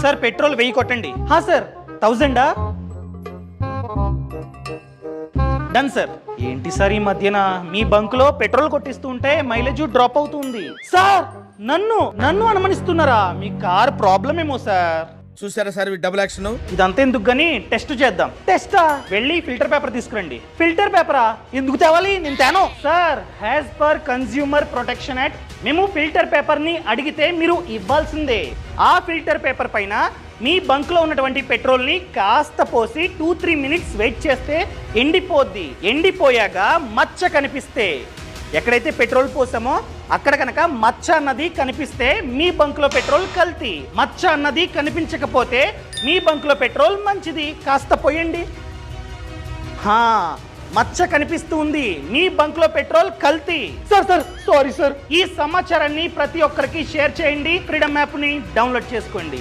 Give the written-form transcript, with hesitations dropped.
Sir petrol 1000 కొట్టండి. Sir 1000 done sir. ఏంటి sir ఈ మధ్యన మీ బంకులో పెట్రోల్ కొట్టిస్తూ ఉంటే మైలేజ్ డ్రాప్ అవుతుంది. సార్ నన్ను అనుమానిస్తున్నారా? మీ కార్ ప్రాబ్లం ఏమో సార్. చూసారా సార్ డబుల్ యాక్షన్. ఇదంతా ఎందుకు గానీ టెస్ట్ చేద్దాం. టెస్టా? వెళ్ళి ఫిల్టర్ పేపర్ తీసుకురండి. ఫిల్టర్ పేపరా ఎందుకు తేవాలి? నేను తేను sir. As per consumer protection act మేము ఫిల్టర్ పేపర్ ని అడిగితే మీరు ఇవ్వాల్సిందే. ఆ ఫిల్టర్ పేపర్ పైన మీ బంక్ లో ఉన్నటువంటి పెట్రోల్ ని కాస్త పోసి 2-3 మినిట్స్ వెయిట్ చేస్తే ఎండిపోద్ది. ఎండిపోయాక మచ్చ కనిపిస్తే, ఎక్కడైతే పెట్రోల్ పోసామో అక్కడ కనుక మచ్చ అన్నది కనిపిస్తే మీ బంక్ లో పెట్రోల్ కల్తీ. మచ్చ అన్నది కనిపించకపోతే మీ బంక్ లో పెట్రోల్ మంచిది. కాస్త పోయండి. మచ్చ కనిపిస్తుంది, మీ బంక్ లో పెట్రోల్ కల్తీ. Sir sorry sir. ఈ సమాచారాన్ని ప్రతి ఒక్కరికి షేర్ చేయండి. ఫ్రీడమ్ యాప్ ని డౌన్లోడ్ చేసుకోండి.